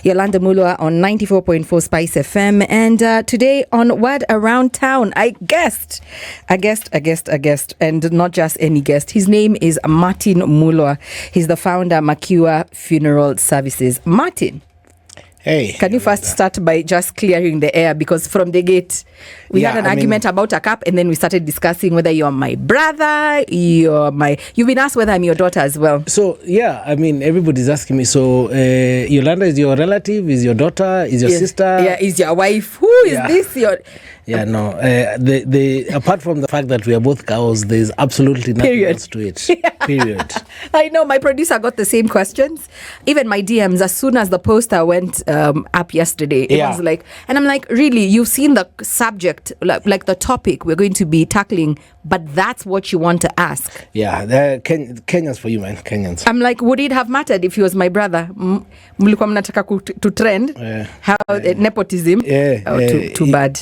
Yolanda Mulwa on 94.4 SpiceFM. And today on Word Around Town, a guest, and not just any guest. His name is Martin Mulwa. He's the founder, Makiwa Funeral Services. Martin. Hey. Can you first start by just clearing the air? Because from the gate, we had an argument about a cup, and then we started discussing whether you're my brother, you've been asked whether I'm your daughter as well. So, everybody's asking me, so Yolanda is your relative, is your daughter, is your sister? Yeah, is your wife? Who is this? Yeah, no. Apart from the fact that we are both cows, there's absolutely nothing else to it. Period. I know, my producer got the same questions. Even my DMs, as soon as the poster went up yesterday, it was like, and I'm like, really, you've seen the subject, like the topic we're going to be tackling, but that's what you want to ask. Yeah, Kenyans for you, man. Kenyans. I'm like, would it have mattered if he was my brother? Mlikuwa mnataka to trend? How nepotism? Too bad.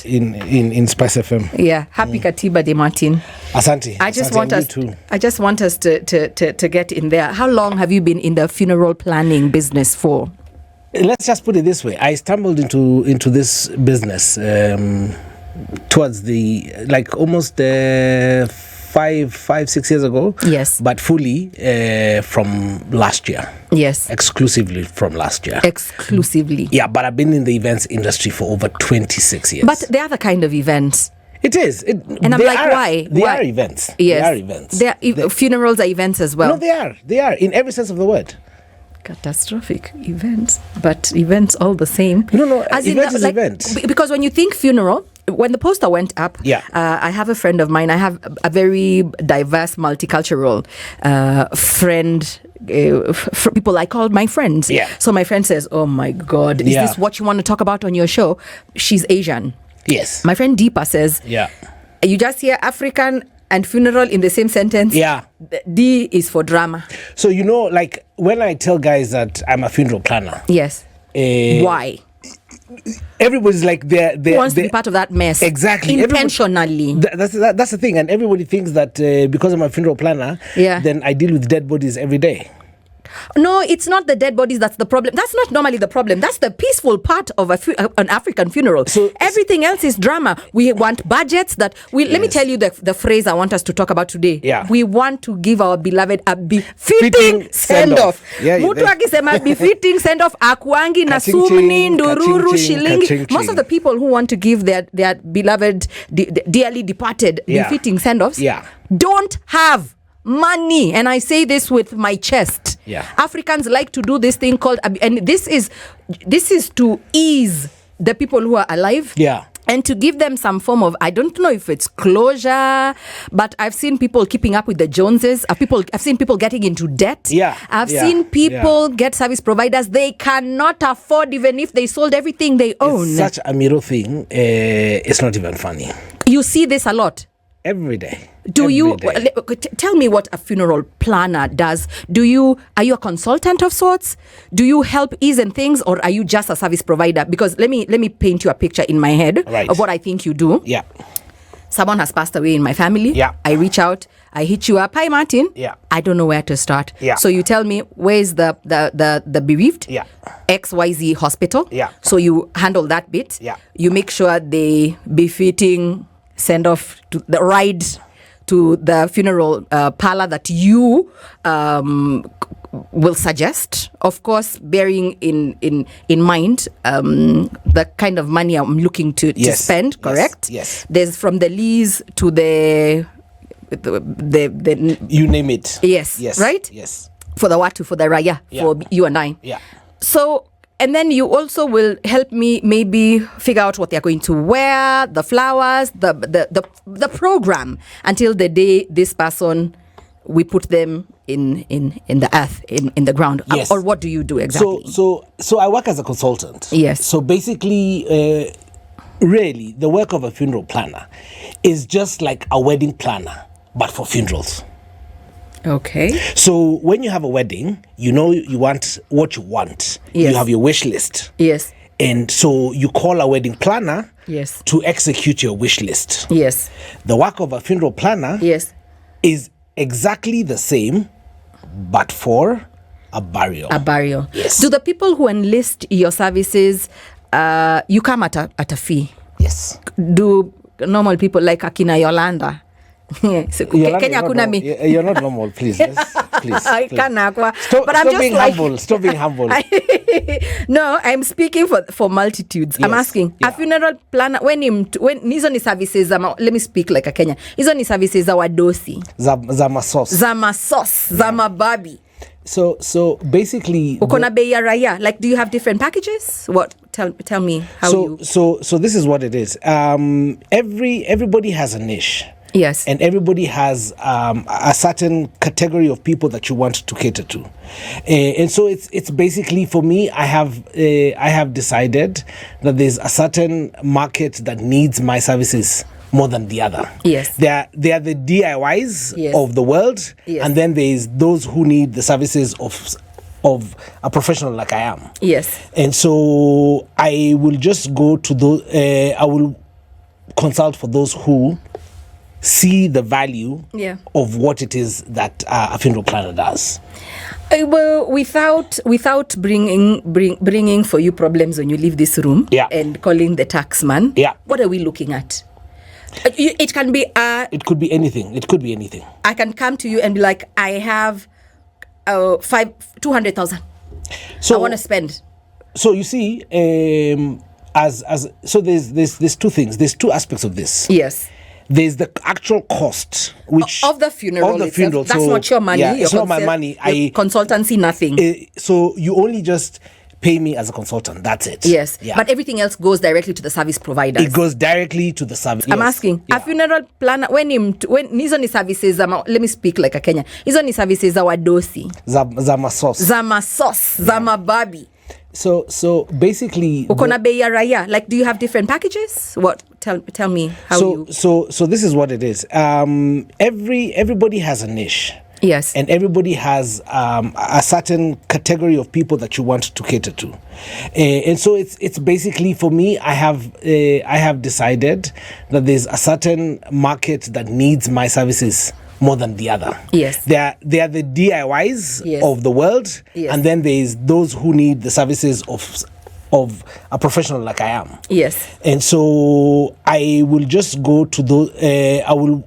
In SpiceFM. Yeah, happy Katiba Day, Martin. Asante. I just want us to get in there. How long have you been in the funeral planning business for? Let's just put it this way. I stumbled into this business towards almost 5-6 years ago. Yes. But fully from last year. Yes. Exclusively from last year. Exclusively. Yeah, but I've been in the events industry for over 26 years. But the other kind of events. It is. And I'm like, why? They are events. Yes. They are events. Funerals are events as well. No, they are. They are, in every sense of the word. Catastrophic events, but events all the same. No, event is event. Because when you think funeral, when the poster went up, I have a friend of mine. I have a very diverse, multicultural friend. People I call my friends. Yeah. So my friend says, "Oh my God, is this what you want to talk about on your show?" She's Asian. Yes. My friend Deepa says, you just hear African and funeral in the same sentence. Yeah. D is for drama. So, like when I tell guys that I'm a funeral planner. Yes. Why? Everybody's like who wants to be part of that mess. Exactly. Intentionally. That's the thing. And everybody thinks that because I'm a funeral planner, then I deal with dead bodies every day. No, it's not the dead bodies that's the problem. That's not normally the problem. That's the peaceful part of an African funeral. So everything else is drama. We want budgets that let me tell you the phrase I want us to talk about today. Yeah. We want to give our beloved a befitting send-off. Mutu akisema befitting send-off akwangi na sumni ndururu shilingi. Most of the people who want to give their beloved dearly departed befitting send-offs don't have money. And I say this with my chest. Africans like to do this thing called, and this is to ease the people who are alive. And to give them some form of, I don't know if it's closure, but I've seen people keeping up with the Joneses. I've seen people getting into debt. I've seen people get service providers they cannot afford even if they sold everything they own. It's such a mirror thing. It's not even funny. You see this a lot. Every day. Tell me what a funeral planner does? Are you a consultant of sorts? Do you help ease in things, or are you just a service provider? Because let me paint you a picture in my head of what I think you do. Someone has passed away in my family. I reach out, I hit you up. Hi, Martin. I don't know where to start. So you tell me, where is the bereaved? XYZ hospital. So you handle that bit. You make sure they befitting send off to the ride to the funeral parlor that you will suggest, of course, bearing in mind the kind of money I'm looking to spend, correct? Yes. There's from the lease to the you name it. Yes. Right? Yes. For the Watu, for the Raya, for you and I. So, and then you also will help me maybe figure out what they're going to wear, the flowers, the program, until the day this person, we put them in the earth, in the ground. Or what do you do exactly? So I work as a consultant. Yes. So basically, really, the work of a funeral planner is just like a wedding planner, but for funerals. Okay. So when you have a wedding, you want what you want. You have your wish list. Yes. And so you call a wedding planner to execute your wish list. Yes. The work of a funeral planner is exactly the same, but for a burial. A burial. Yes. Do the people who enlist your services, you come at a fee? Yes. Do normal people like Akina Yolanda? So, Yolanda, Kenya kuna mi. You're not normal, please. Please. I can't. Stop, but I'm just being like, humble. Stop being humble. No, I'm speaking for multitudes. Yes. I'm asking Yeah. a funeral planner when hizo ni services let me speak like a Kenya. Hizo ni services za wadosi. Za masos. Za mababi. So basically, uko na bei ya raia. Like, do you have different packages? What? Tell me how you. So this is what it is. Everybody has a niche. Yes. And everybody has a certain category of people that you want to cater to, and so it's basically, for me, I have decided that there's a certain market that needs my services more than the other. Yes. They are the DIYs Yes. of the world, Yes. and then there's those who need the services of a professional like I am. Yes. And so I will just go to those. I will consult for those who see the value of what it is that a funeral planner does. Well, without bringing for you problems when you leave this room, and calling the tax man, what are we looking at? It can be it could be anything. It could be anything. I can come to you and be like, I have 200,000. So I want to spend. So you see, so there's two things. There's two aspects of this. Yes. There's the actual cost, which of the funeral. That's so, not your money. It's not my money. Consultancy, nothing. So you only just pay me as a consultant. That's it. Yes. But everything else goes directly to the service providers. It goes directly to the service. I'm asking a funeral planner when hizo ni services let me speak like a Kenya. Hizo ni services za wadosi. Za masos. Za mababi. So basically, uko na bei ya raia. Like, do you have different packages? What? Tell me how you. So this is what it is. Everybody has a niche. Yes. And everybody has a certain category of people that you want to cater to, and so it's basically, for me, I have decided that there's a certain market that needs my services more than the other. Yes. They are the DIYs of the world, and then there's those who need the services of a professional like I am. Yes. And so I will just go to those. I will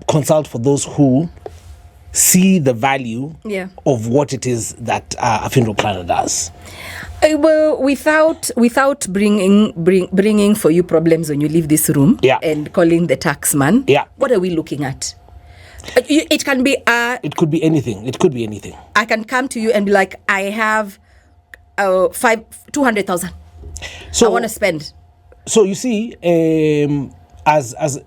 consult for those who see the value of what it is that a funeral planner does. Well, without bringing for you problems when you leave this room, and calling the tax man, what are we looking at? It can be it could be anything. It could be anything. I can come to you and be like, I have 200,000. So I want to spend. So you see,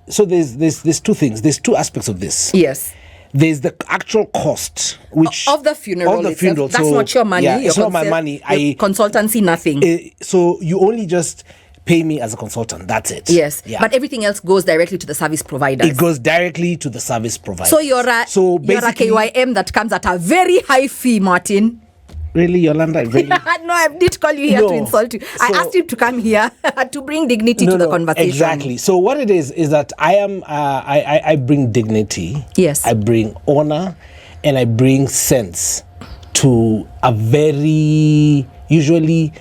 so there's two things. There's two aspects of this. Yes. There's the actual cost, which of the funeral. That's so, not your money. It's not my money. Consultancy, nothing. So you only just pay me as a consultant. That's it. Yes. But everything else goes directly to the service providers. It goes directly to the service providers. So you're a KYM that comes at a very high fee, Martin. Really, Yolanda? Really? No, I did call you here to insult you. I asked you to come here to bring dignity to the conversation. Exactly. So what it is that I am, I bring dignity. Yes. I bring honor, and I bring sense to a very usually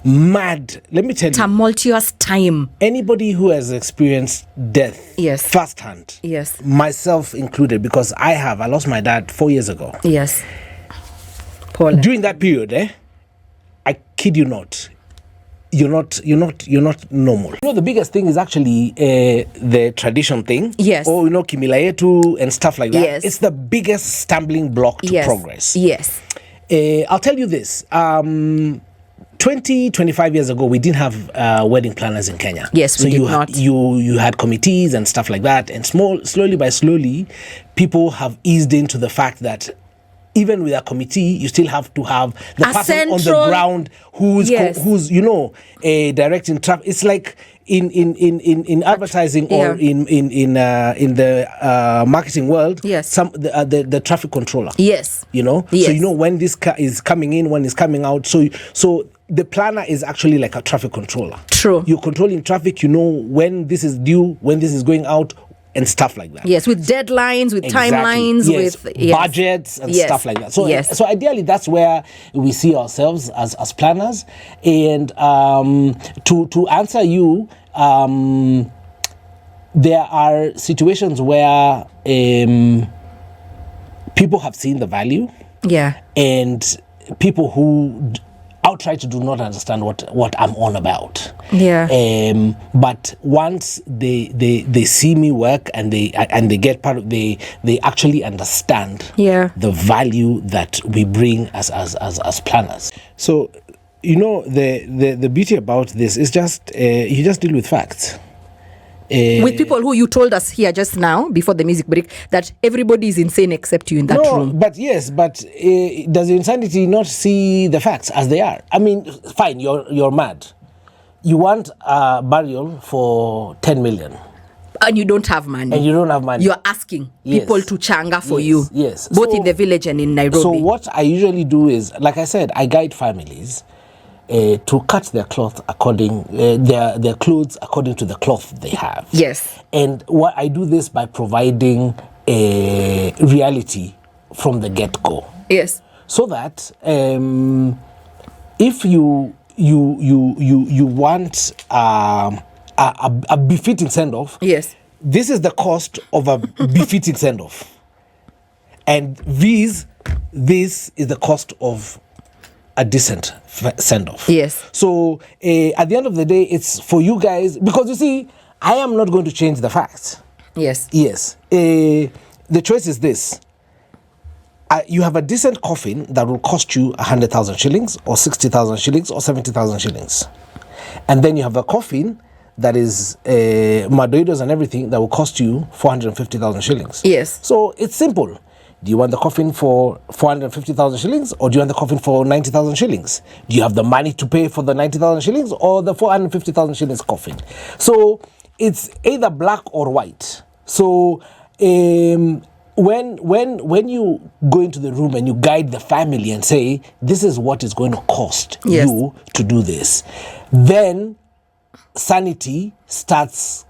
mad, let me tell you, tumultuous time. Anybody who has experienced death firsthand, myself included, because I lost my dad 4 years ago. Yes. During that period, I kid you not, you're not normal. You know, the biggest thing is actually the tradition thing. Yes. Or, kimila yetu and stuff like that. Yes. It's the biggest stumbling block to progress. Yes. I'll tell you this. 25 years ago, we didn't have wedding planners in Kenya. Yes, we did not. You had committees and stuff like that. And slowly by slowly, people have eased into the fact that even with a committee, you still have to have the person on the ground who's directing traffic. It's like in advertising or in the marketing world. Yes. The traffic controller. Yes. So when this car is coming in, when it's coming out. So the planner is actually like a traffic controller. True. You're controlling traffic. You know when this is due, when this is going out, and stuff like that. Yes, with deadlines, with timelines, yes. with budgets and stuff like that. So, so ideally, that's where we see ourselves as planners. And to answer you, there are situations where people have seen the value. Yeah. And people who outright do not understand what I'm on about. Yeah. But once they see me work and they get part of, they actually understand the value that we bring as planners. So, the beauty about this is just you just deal with facts. With people who you told us here just now before the music break that everybody is insane except you in that room. But does insanity not see the facts as they are? I mean, fine, you're mad. You want a burial for 10 million. And you don't have money. You're asking people to changa for you. Yes. Both in the village and in Nairobi. So what I usually do is, like I said, I guide families to cut their cloth their clothes according to the cloth they have. Yes. And what I do this by providing a reality from the get-go. Yes. So that if you want a befitting send-off, yes, this is the cost of a befitting send-off, and this is the cost of a decent send-off. Yes. So at the end of the day, it's for you guys, because you see, I am not going to change the facts. Yes. Yes. The choice is this. You have a decent coffin that will cost you 100,000 shillings or 60,000 shillings or 70,000 shillings. And then you have a coffin that is madoidos and everything that will cost you 450,000 shillings. Yes. So it's simple. Do you want the coffin for 450,000 shillings or do you want the coffin for 90,000 shillings? Do you have the money to pay for the 90,000 shillings or the 450,000 shillings coffin? So it's either black or white. So when you go into the room and you guide the family and say, this is what is going to cost you to do this, then sanity starts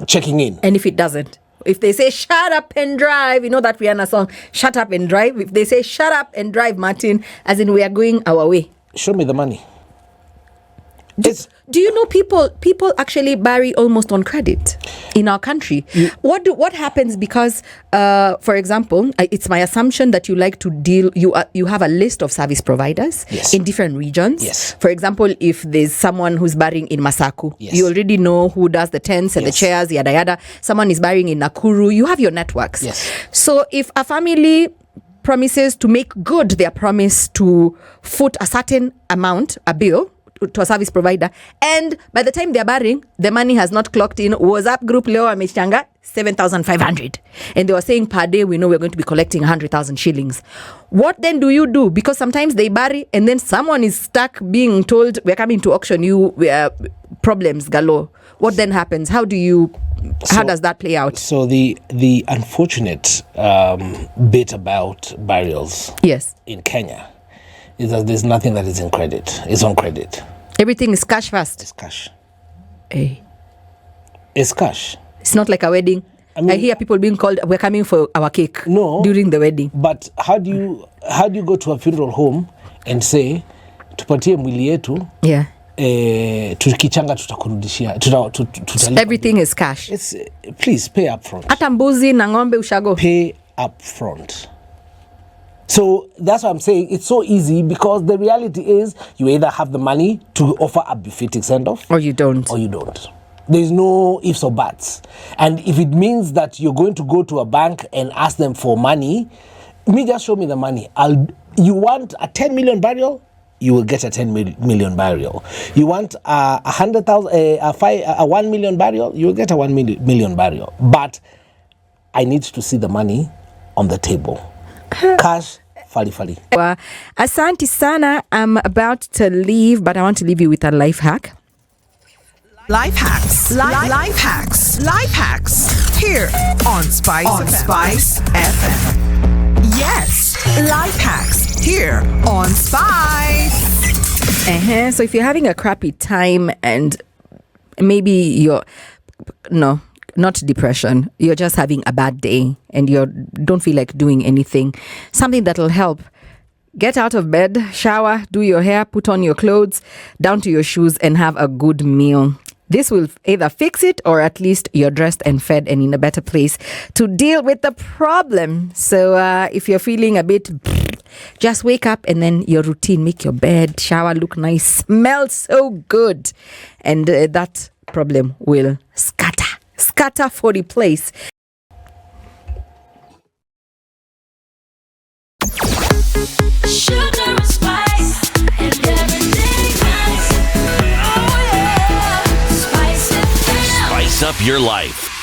checking in. And if it doesn't? If they say, shut up and drive, you know that Rihanna song, shut up and drive. If they say, shut up and drive, Martin, as in we are going our way. Show me the money. Do you know people actually bury almost on credit in our country? What happens because, for example, it's my assumption that you like to you have a list of service providers in different regions. Yes. For example, if there's someone who's burying in Masaku, you already know who does the tents and the chairs, yada yada. Someone is burying in Nakuru, you have your networks. Yes. So if a family promises to make good their promise to foot a certain amount, a bill, to a service provider, and by the time they're burying, the money has not clocked in. WhatsApp group leo amechanga 7,500, and they were saying per day we know we're going to be collecting 100,000 shillings. What then do you do? Because sometimes they bury and then someone is stuck being told we're coming to auction you, problems galore. What then happens? How does that play out? So the unfortunate bit about burials in Kenya is that there's nothing that is in credit. It's on credit. Everything is cash first. It's cash. Hey. It's cash. It's not like a wedding. I hear people being called, we're coming for our cake during the wedding. But how do you go to a funeral home and say, tupatie mwili yetu, tukichanga tutakurudishia. Everything is cash. Please pay up front. Hata mbuzi na ng'ombe ushago. Pay up front. So that's what I'm saying. It's so easy because the reality is you either have the money to offer a befitting send-off or you don't. There's no ifs or buts. And if it means that you're going to go to a bank and ask them for money, just show me the money. You want a 10 million burial? You will get a 10 million burial. You want a 1 million burial? You will get a 1 million burial. But I need to see the money on the table. Cash, fali. Asante sana. I'm about to leave, but I want to leave you with a life hack. Life hacks. Life hacks. Here on SpiceFM. Yes, life hacks here on Spice. So if you're having a crappy time and maybe not depression, you're just having a bad day and you don't feel like doing anything, something that'll help. Get out of bed, shower, do your hair, put on your clothes, down to your shoes, and have a good meal. This will either fix it or at least you're dressed and fed and in a better place to deal with the problem. So if you're feeling a bit, just wake up and then your routine, make your bed, shower, look nice, smell so good. And that problem will scatter for the place. Sugar and spice and everything nice. Oh yeah, Spice FM. Spice up your life.